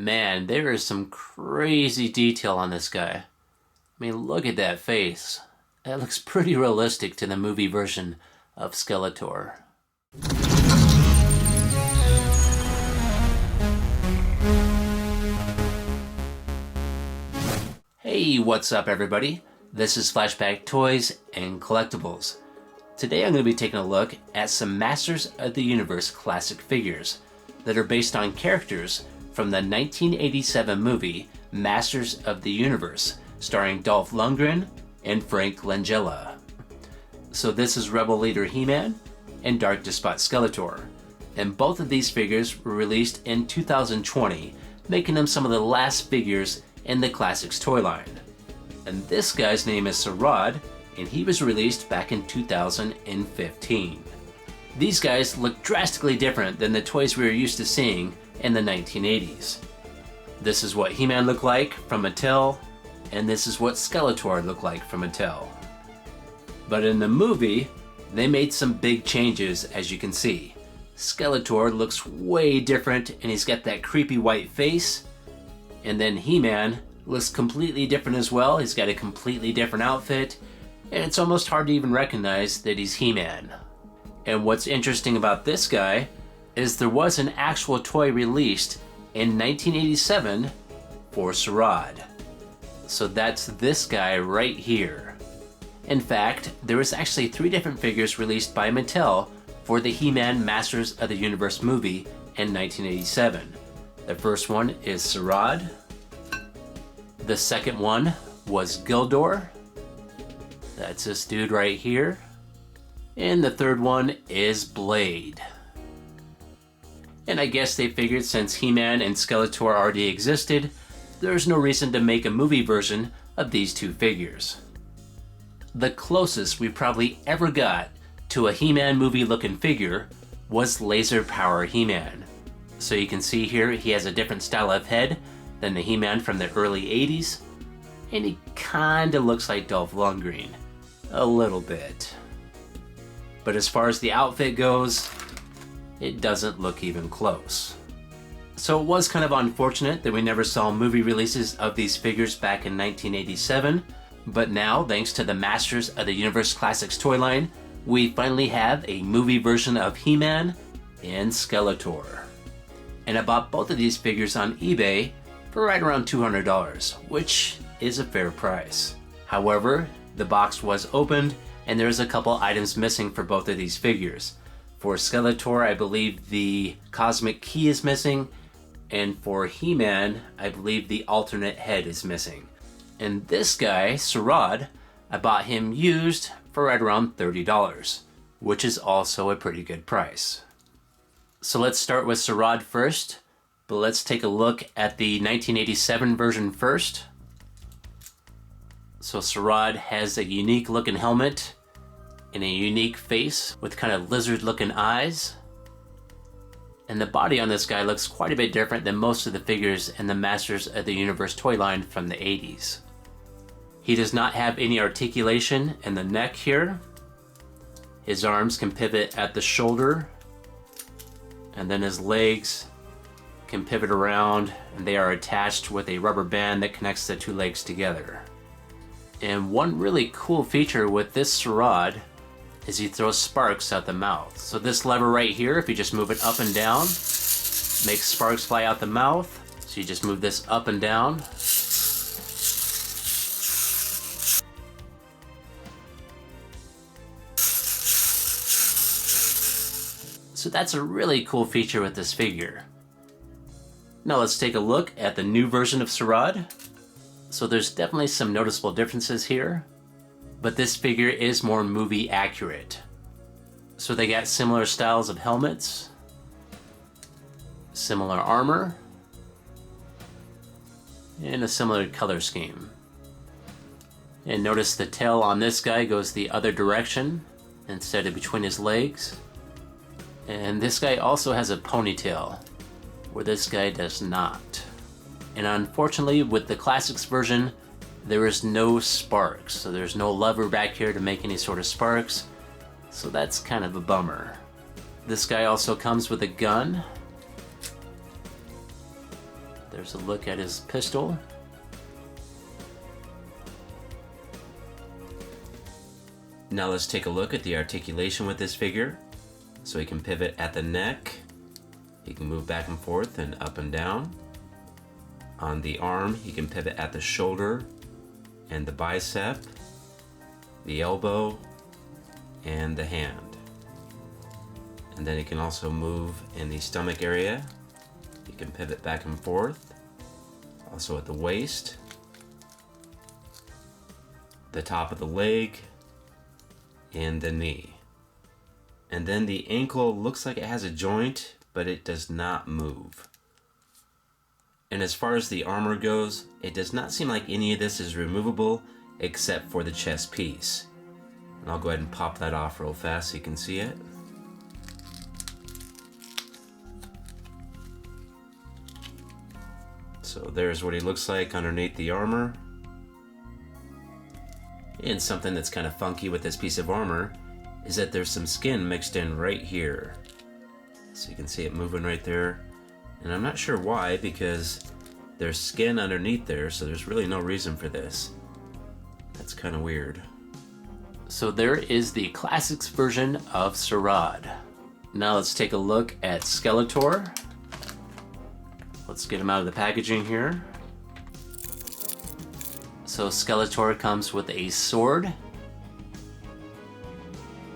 Man, there is some crazy detail on this guy. I mean, look at that face. That looks pretty realistic to the movie version of Skeletor. Hey, what's up everybody? This is Flashback Toys and Collectibles. Today I'm going to be taking a look at some Masters of the Universe classic figures that are based on characters from the 1987 movie Masters of the Universe, starring Dolph Lundgren and Frank Langella. So this is Rebel Leader HeMan and Dark Despot Skeletor, and both of these figures were released in 2020, making them some of the last figures in the Classics toy line. And this guy's name is Saurod, and he was released back in 2015. These guys look drastically different than the toys we were used to seeing in the 1980s. This is what HeMan looked like from Mattel, and this is what Skeletor looked like from Mattel. But in the movie, they made some big changes, as you can see. Skeletor looks way different, and he's got that creepy white face. And then HeMan looks completely different as well. He's got a completely different outfit, and it's almost hard to even recognize that he's HeMan. And what's interesting about this guy is there was an actual toy released in 1987 for Saurod. So that's this guy right here. In fact, there was actually 3 different figures released by Mattel for the HeMan Masters of the Universe movie in 1987. The first one is Saurod. The second one was Gwildor. That's this dude right here. And the third one is Blade. And I guess they figured since HeMan and Skeletor already existed, there's no reason to make a movie version of these 2 figures. The closest we probably ever got to a HeMan movie looking figure was Laser Power HeMan. So you can see here he has a different style of head than the HeMan from the early 80s, and he kinda looks like Dolph Lundgren. A little bit. But as far as the outfit goes, it doesn't look even close. So it was kind of unfortunate that we never saw movie releases of these figures back in 1987, but now, thanks to the Masters of the Universe Classics toy line, we finally have a movie version of HeMan and Skeletor. And I bought both of these figures on eBay for right around $200, which is a fair price. However, the box was opened and there's a couple items missing for both of these figures. For Skeletor, I believe the Cosmic Key is missing, and for HeMan, I believe the alternate head is missing. And this guy, Saurod, I bought him used for right around $30, which is also a pretty good price. So let's start with Saurod first, but let's take a look at the 1987 version first. So Saurod has a unique looking helmet and a unique face with kind of lizard looking eyes. And the body on this guy looks quite a bit different than most of the figures in the Masters of the Universe toy line from the 80s. He does not have any articulation in the neck here. His arms can pivot at the shoulder, and then his legs can pivot around, and they are attached with a rubber band that connects the 2 legs together. And one really cool feature with this Saurod is he throws sparks out the mouth. So this lever right here, if you just move it up and down, makes sparks fly out the mouth. So you just move this up and down. So that's a really cool feature with this figure. Now let's take a look at the new version of Saurod. So there's definitely some noticeable differences here, but this figure is more movie accurate. So they got similar styles of helmets, similar armor, and a similar color scheme. And notice the tail on this guy goes the other direction instead of between his legs. And this guy also has a ponytail, where this guy does not. And unfortunately, with the Classics version, there is no sparks. So there's no lever back here to make any sort of sparks. So that's kind of a bummer. This guy also comes with a gun. There's a look at his pistol. Now let's take a look at the articulation with this figure. So he can pivot at the neck. He can move back and forth and up and down. On the arm, he can pivot at the shoulder and the bicep, the elbow, and the hand. And then he can also move in the stomach area. He can pivot back and forth. Also at the waist, the top of the leg, and the knee. And then the ankle looks like it has a joint, but it does not move. And as far as the armor goes, it does not seem like any of this is removable except for the chest piece. And I'll go ahead and pop that off real fast so you can see it. So there's what he looks like underneath the armor. And something that's kind of funky with this piece of armor is that there's some skin mixed in right here. So you can see it moving right there. And I'm not sure why, because there's skin underneath there, so there's really no reason for this. That's kind of weird. So there is the classics version of Saurod. Now let's take a look at Skeletor. Let's get him out of the packaging here. So Skeletor comes with a sword.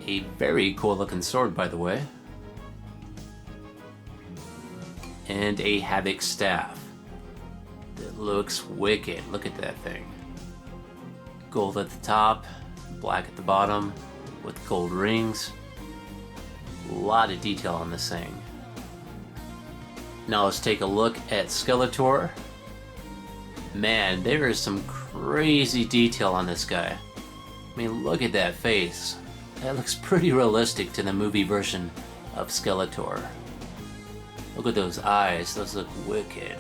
A very cool looking sword, by the way. And a Havoc staff. That looks wicked. Look at that thing. Gold at the top, black at the bottom, with gold rings. A lot of detail on this thing. Now let's take a look at Skeletor. Man, there is some crazy detail on this guy. I mean, look at that face. That looks pretty realistic to the movie version of Skeletor. Look at those eyes, those look wicked.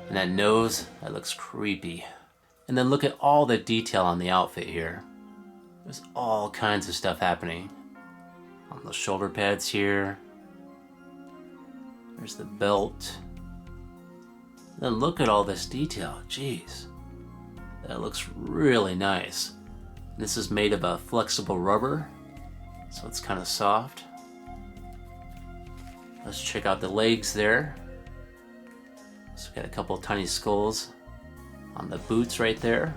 And that nose, that looks creepy. And then look at all the detail on the outfit here. There's all kinds of stuff happening. On the shoulder pads here. There's the belt. Then look at all this detail, jeez. That looks really nice. This is made of a flexible rubber, so it's kind of soft. Let's check out the legs there. So we got a couple tiny skulls on the boots right there.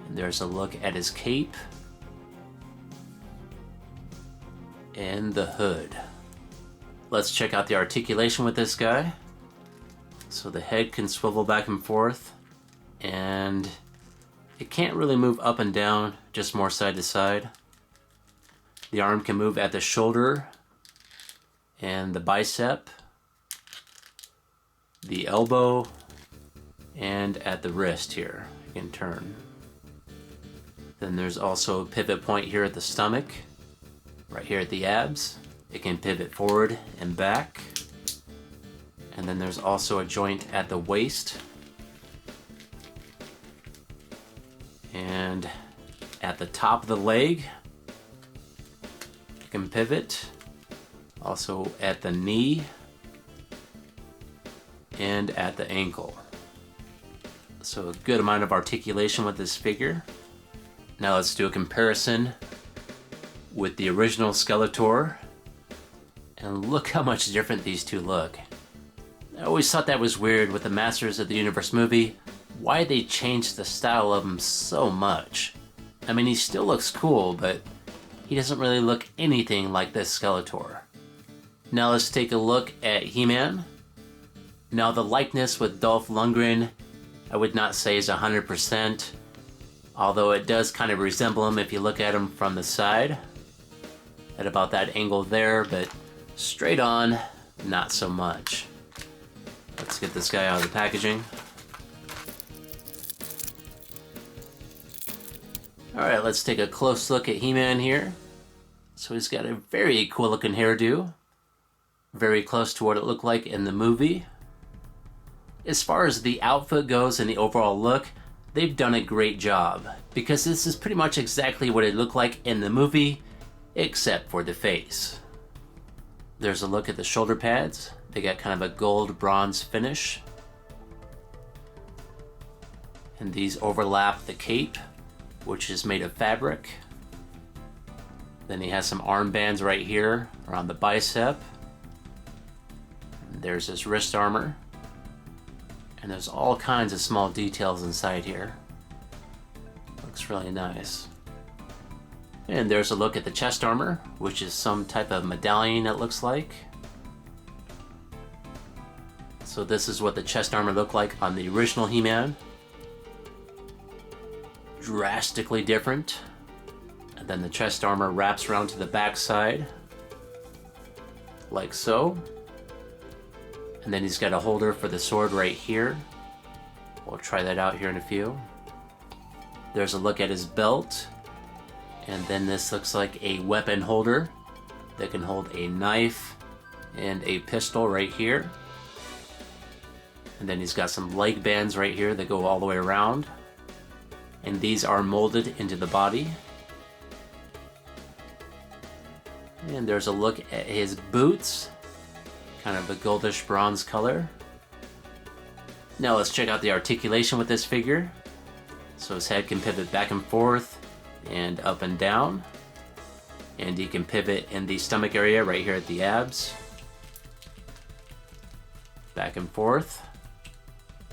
And there's a look at his cape. And the hood. Let's check out the articulation with this guy. So the head can swivel back and forth. And it can't really move up and down, just more side to side. The arm can move at the shoulder and the bicep, the elbow, and at the wrist here. You can turn. Then there's also a pivot point here at the stomach, right here at the abs. It can pivot forward and back. And then there's also a joint at the waist. And at the top of the leg, you can pivot. Also at the knee and at the ankle. So a good amount of articulation with this figure. Now let's do a comparison with the original Skeletor. And look how much different these two look. I always thought that was weird with the Masters of the Universe movie. Why they changed the style of him so much. I mean, he still looks cool, but he doesn't really look anything like this Skeletor. Now let's take a look at He-Man. Now the likeness with Dolph Lundgren, I would not say is 100%, although it does kind of resemble him if you look at him from the side. At about that angle there, but straight on, not so much. Let's get this guy out of the packaging. Alright, let's take a close look at He-Man here. So he's got a very cool looking hairdo. Very close to what it looked like in the movie. As far as the outfit goes and the overall look, they've done a great job. Because this is pretty much exactly what it looked like in the movie, except for the face. There's a look at the shoulder pads They got kind of a gold bronze finish. And these overlap the cape, which is made of fabric. Then he has some armbands right here around the bicep. And there's his wrist armor. And there's all kinds of small details inside here. Looks really nice. And there's a look at the chest armor, which is some type of medallion it looks like. So this is what the chest armor looked like on the original He-Man. Drastically different. And then the chest armor wraps around to the back side, like so. And then he's got a holder for the sword right here. We'll try that out here in a few. There's a look at his belt. And then this looks like a weapon holder that can hold a knife and a pistol right here. And then he's got some leg bands right here that go all the way around. And these are molded into the body. And there's a look at his boots, kind of a goldish bronze color. Now let's check out the articulation with this figure. So his head can pivot back and forth and up and down. And he can pivot in the stomach area right here at the abs. Back and forth.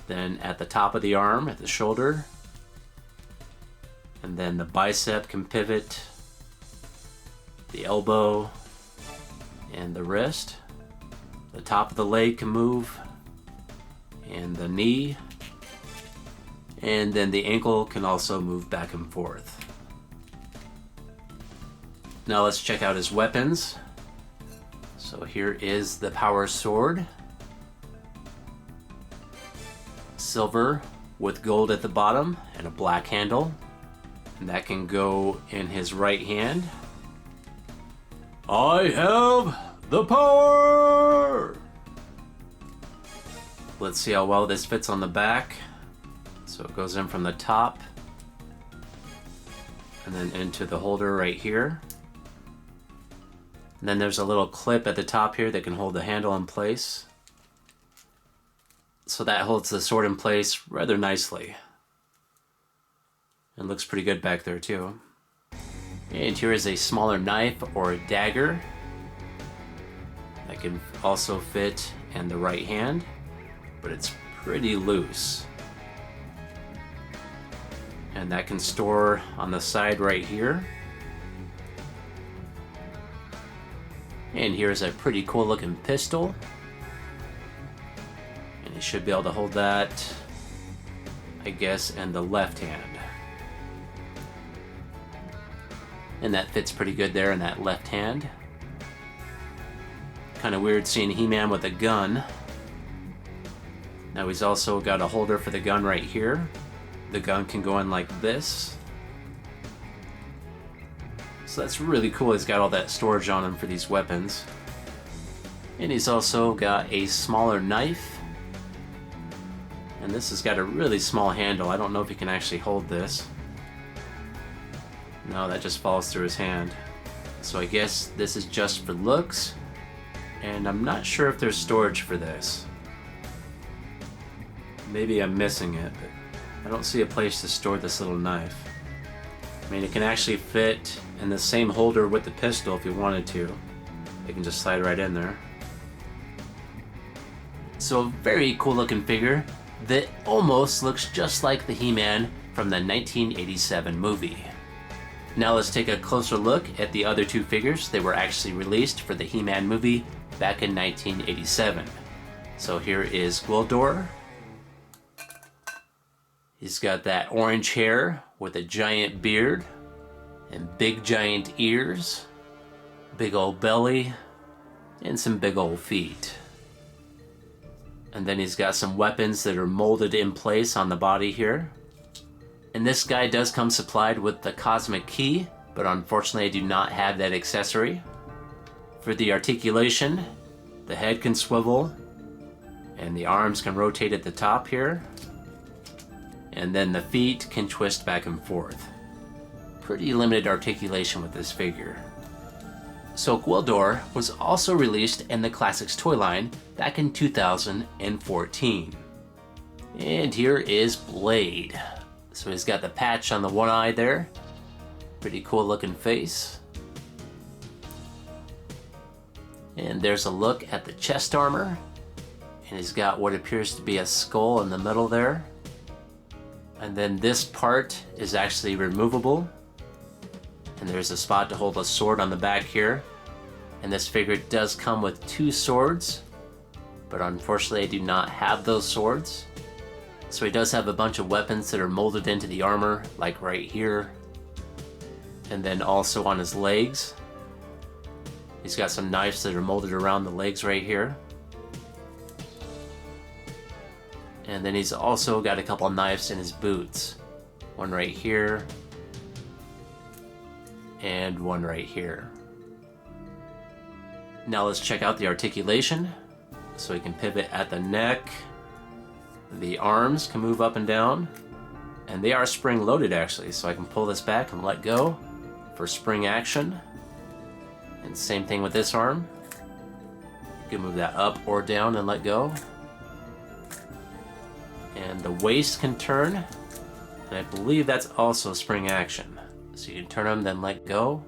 Then at the top of the arm, at the shoulder. And then the bicep can pivot, the elbow, and the wrist. The top of the leg can move, and the knee. And then the ankle can also move back and forth. Now let's check out his weapons. So here is the power sword. Silver with gold at the bottom and a black handle. And that can go in his right hand. I have the power! Let's see how well this fits on the back. So it goes in from the top and then into the holder right here. And then there's a little clip at the top here that can hold the handle in place. So that holds the sword in place rather nicely. It looks pretty good back there too. And here is a smaller knife or a dagger that can also fit in the right hand, but it's pretty loose. And that can store on the side right here. And here's a pretty cool looking pistol. And you should be able to hold that, I guess, in the left hand. And that fits pretty good there in that left hand. Kind of weird seeing He-Man with a gun. Now he's also got a holder for the gun right here. The gun can go in like this. So that's really cool. He's got all that storage on him for these weapons. And he's also got a smaller knife. And this has got a really small handle. I don't know if he can actually hold this. No, that just falls through his hand. So I guess this is just for looks. And I'm not sure if there's storage for this. Maybe I'm missing it, but I don't see a place to store this little knife. I mean, it can actually fit in the same holder with the pistol if you wanted to. It can just slide right in there. So a very cool looking figure that almost looks just like the He-Man from the 1987 movie. Now let's take a closer look at the other two figures. They were actually released for the He-Man movie back in 1987. So here is Gwildor. He's got that orange hair with a giant beard and big giant ears, big old belly, and some big old feet. And then he's got some weapons that are molded in place on the body here. And this guy does come supplied with the Cosmic Key, but unfortunately I do not have that accessory. For the articulation, the head can swivel, and the arms can rotate at the top here. And then the feet can twist back and forth. Pretty limited articulation with this figure. So Gwildor was also released in the Classics toy line back in 2014. And here is Blade. So he's got the patch on the one eye there. Pretty cool looking face. And there's a look at the chest armor. And he's got what appears to be a skull in the middle there. And then this part is actually removable. And there's a spot to hold a sword on the back here. And this figure does come with 2 swords, but unfortunately I do not have those swords. So he does have a bunch of weapons that are molded into the armor, like right here. And then also on his legs. He's got some knives that are molded around the legs right here. And then he's also got a couple knives in his boots. One right here. And one right here. Now let's check out the articulation. So he can pivot at the neck. The arms can move up and down. And they are spring loaded actually, so I can pull this back and let go for spring action. And same thing with this arm. You can move that up or down and let go. And the waist can turn. And I believe that's also spring action. So you can turn them, then let go.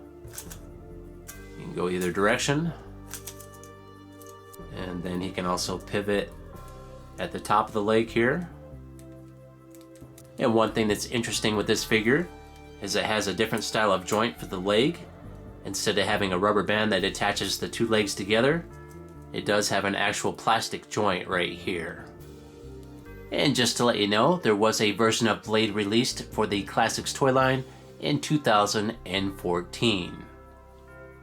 You can go either direction. And then he can also pivot at the top of the leg here. And one thing that's interesting with this figure is it has a different style of joint for the leg. Instead of having a rubber band that attaches the 2 legs together, it does have an actual plastic joint right here. And just to let you know, there was a version of Blade released for the Classics toy line in 2014.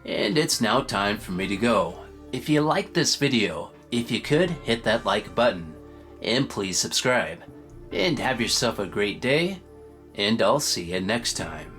And it's now time for me to go. If you liked this video, if you could, hit that like button. And please subscribe. And have yourself a great day. And I'll see you next time.